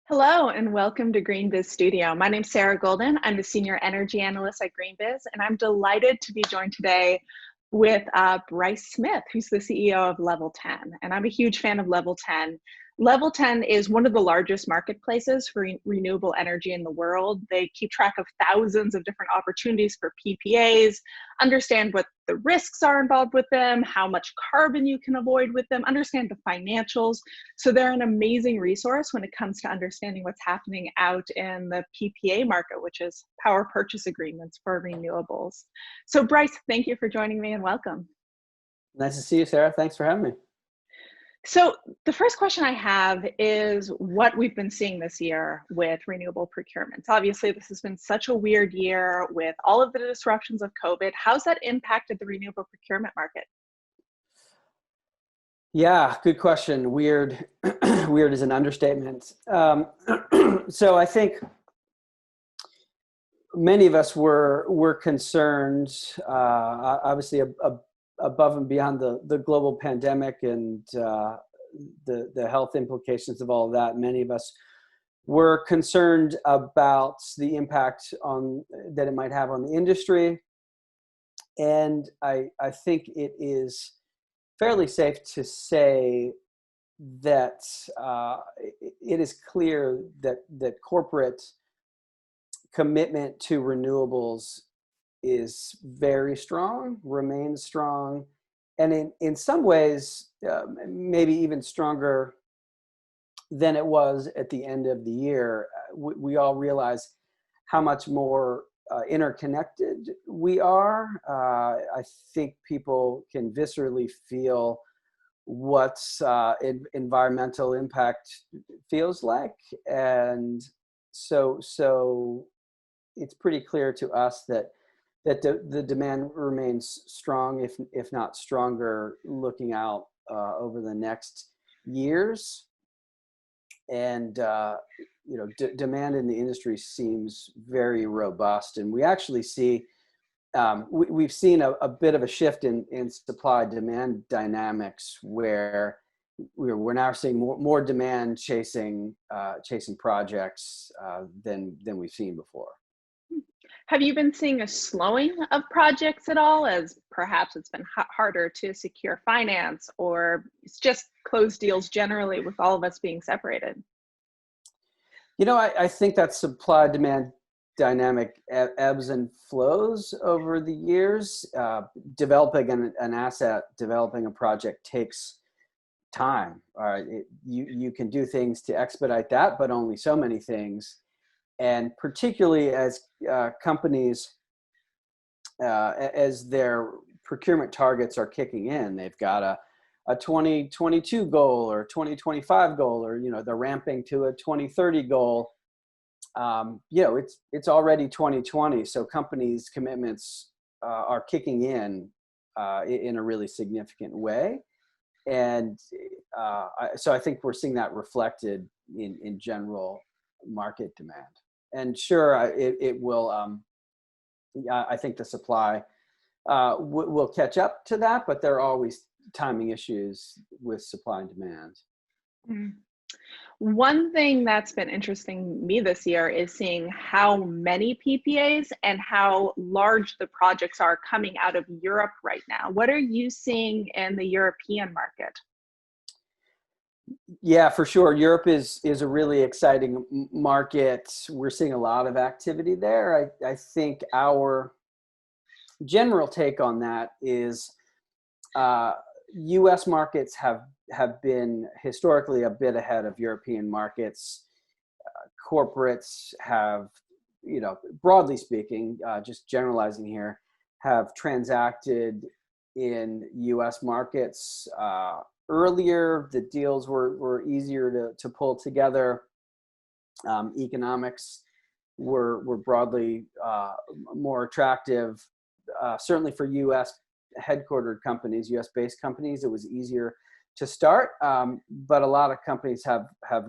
Hello and welcome to GreenBiz Studio. My name's Sarah Golden. I'm the Senior Energy Analyst at GreenBiz, and I'm delighted to be joined today with Bryce Smith, who's the CEO of LevelTen. And I'm a huge fan of LevelTen. LevelTen is one of the largest marketplaces for renewable energy in the world. They keep track of thousands of different opportunities for PPAs, understand what the risks are involved with them, how much carbon you can avoid with them, understand the financials. So they're an amazing resource when it comes to understanding what's happening out in the PPA market, which is power purchase agreements for renewables. So Bryce, thank you for joining me and welcome. Nice to see you, Sarah. Thanks for having me. So the first question I have is what we've been seeing this year with renewable procurements. Obviously, this has been such a weird year with all of the disruptions of COVID. How's that impacted the renewable procurement market? Yeah, good question. Weird, weird is an understatement. So I think many of us were concerned, obviously above and beyond the global pandemic and the health implications of all of that. Many of us were concerned about the impact that it might have on the industry. And I think it is fairly safe to say that it is clear that corporate commitment to renewables is very strong, remains strong, and in some ways, maybe even stronger than it was at the end of the year. We all realize how much more interconnected we are. I think people can viscerally feel what environmental impact feels like, and so it's pretty clear to us that the demand remains strong, if not stronger, looking out over the next years. And demand in the industry seems very robust, and we actually see we've seen a bit of a shift in supply-demand dynamics, where we're now seeing more demand chasing projects than we've seen before. Have you been seeing a slowing of projects at all, as perhaps it's been harder to secure finance, or it's just closed deals generally with all of us being separated? I think that supply-demand dynamic ebbs and flows over the years. Developing an asset, developing a project takes time. You can do things to expedite that, but only so many things. And particularly as companies, as their procurement targets are kicking in, they've got a 2022 goal or 2025 goal, or they're ramping to a 2030 goal. It's already 2020, so companies' commitments are kicking in a really significant way, and so I think we're seeing that reflected in general market demand. And sure, it will. I think the supply will catch up to that, but there are always timing issues with supply and demand. Mm. One thing that's been interesting me this year is seeing how many PPAs and how large the projects are coming out of Europe right now. What are you seeing in the European market? Yeah, for sure. Europe is a really exciting market. We're seeing a lot of activity there. I think our general take on that is U.S. markets have been historically a bit ahead of European markets. Corporates have, broadly speaking, just generalizing here, have transacted in U.S. markets earlier. The deals were easier to pull together. Economics were broadly more attractive. Certainly for U.S. headquartered companies, U.S.-based companies, it was easier to start. But a lot of companies have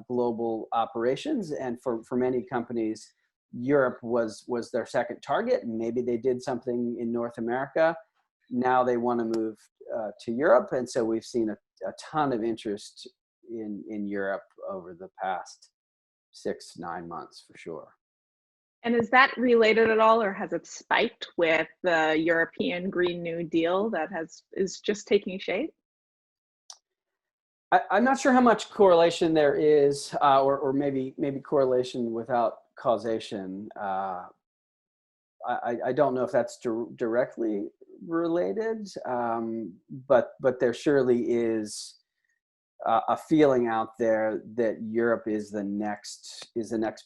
global operations, and for many companies, Europe was their second target, and maybe they did something in North America. now they want to move to Europe. And so we've seen a ton of interest in Europe over the past 6-9 months for sure. And is that related at all, or has it spiked with the European Green New Deal that is just taking shape? I'm not sure how much correlation there is, or maybe correlation without causation. I don't know if that's directly related, but there surely is a feeling out there that Europe is the next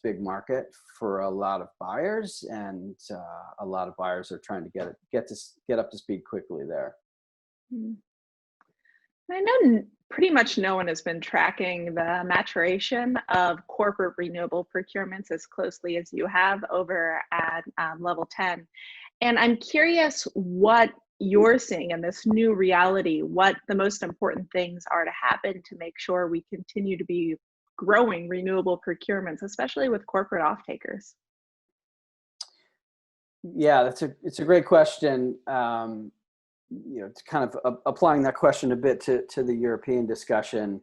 big market for a lot of buyers, and a lot of buyers are trying to get up to speed quickly there. I know pretty much no one has been tracking the maturation of corporate renewable procurements as closely as you have over at LevelTen. And I'm curious what you're seeing in this new reality, what the most important things are to happen to make sure we continue to be growing renewable procurements, especially with corporate off-takers. Yeah, it's a great question. To kind of applying that question a bit to the European discussion,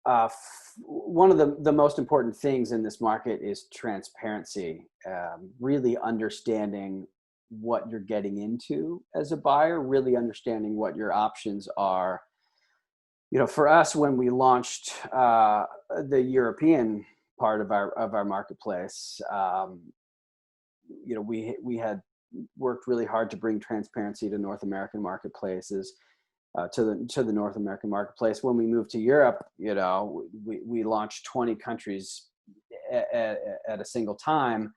one of the most important things in this market is transparency, really understanding what you're getting into as a buyer, really understanding what your options are. For us, when we launched the European part of our marketplace, we had worked really hard to bring transparency to North American marketplaces, to the North American marketplace. When we moved to Europe, we launched 20 countries at a single time.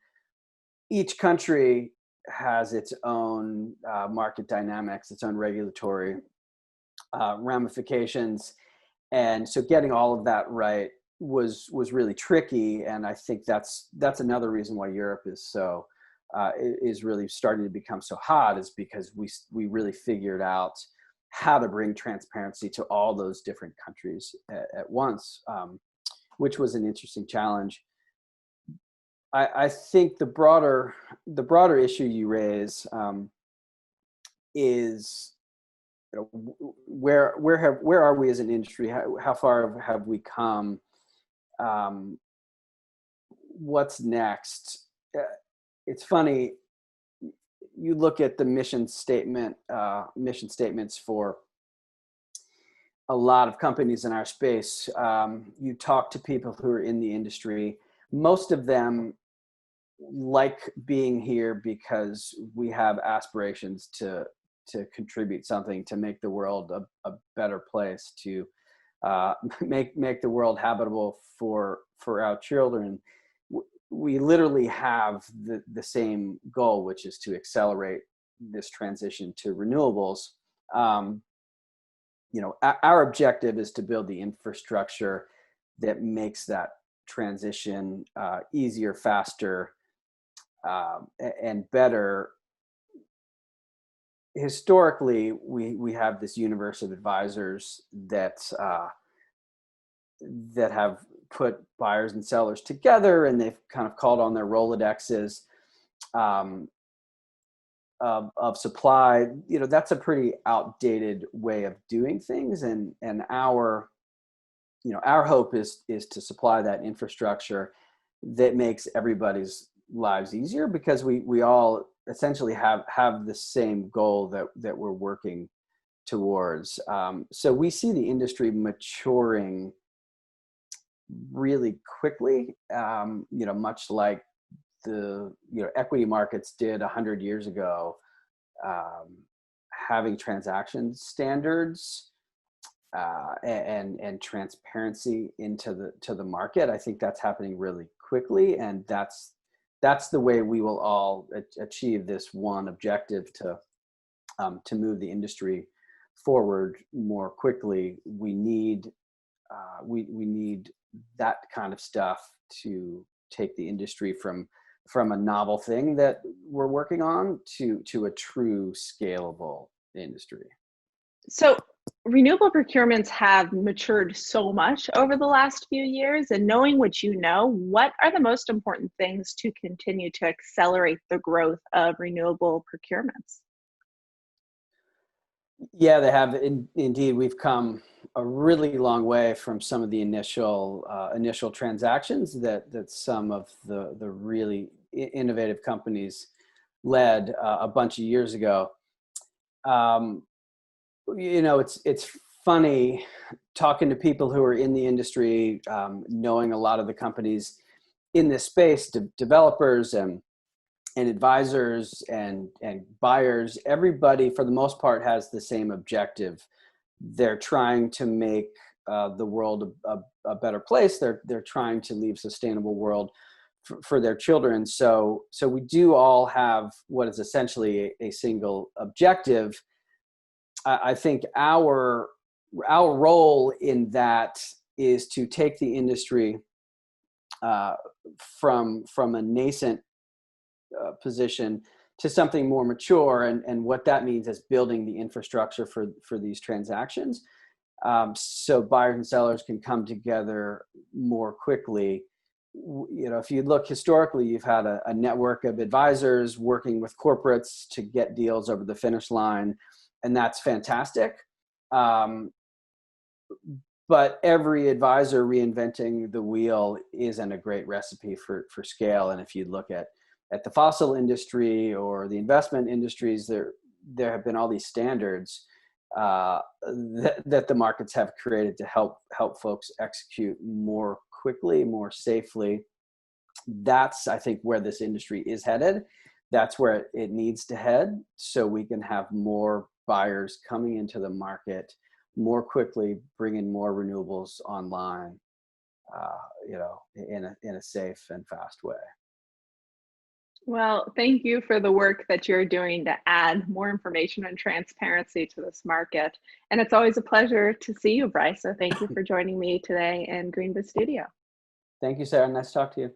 Each country has its own market dynamics, its own regulatory ramifications, and so getting all of that right was really tricky. And I think that's another reason why Europe is really starting to become so hot, is because we really figured out how to bring transparency to all those different countries at once, which was an interesting challenge. I think the broader issue you raise is, where are we as an industry? How far have we come? What's next? It's funny. You look at the mission statements for a lot of companies in our space. You talk to people who are in the industry. Most of them like being here because we have aspirations to contribute something, to make the world a better place, to make the world habitable for our children. We literally have the same goal, which is to accelerate this transition to renewables. Our objective is to build the infrastructure that makes that transition easier, faster, and better. Historically, we have this universe of advisors that have put buyers and sellers together, and they've kind of called on their Rolodexes of supply. That's a pretty outdated way of doing things, and our hope is to supply that infrastructure that makes everybody's lives easier, because we all essentially have the same goal that we're working towards. So we see the industry maturing really quickly, much like the equity markets did 100 years ago, having transaction standards and transparency into the market. I think that's happening really quickly, and that's the way we will all achieve this one objective, to move the industry forward more quickly. We need that kind of stuff to take the industry from a novel thing that we're working on to a true scalable industry. So renewable procurements have matured so much over the last few years, and knowing what you know, what are the most important things to continue to accelerate the growth of renewable procurements? Yeah, they have indeed. We've come a really long way from some of the initial transactions that some of the really innovative companies led a bunch of years ago. Um, it's funny talking to people who are in the industry, knowing a lot of the companies in this space, developers and advisors and buyers. Everybody, for the most part, has the same objective. They're trying to make the world a better place. They're trying to leave sustainable world for their children. So we do all have what is essentially a single objective. I think our role in that is to take the industry from a nascent position to something more mature, and what that means is building the infrastructure for these transactions, so buyers and sellers can come together more quickly. If you look historically, you've had a network of advisors working with corporates to get deals over the finish line, and that's fantastic. But every advisor reinventing the wheel isn't a great recipe for scale. And if you look at the fossil industry or the investment industries, there have been all these standards that the markets have created to help folks execute more quickly, more safely. That's, I think, where this industry is headed. That's where it needs to head, so we can have more buyers coming into the market more quickly, bringing more renewables online, in a safe and fast way. Well, thank you for the work that you're doing to add more information and transparency to this market. And it's always a pleasure to see you, Bryce. So thank you for joining me today in Greenbiz Studio. Thank you, Sarah. Nice to talk to you.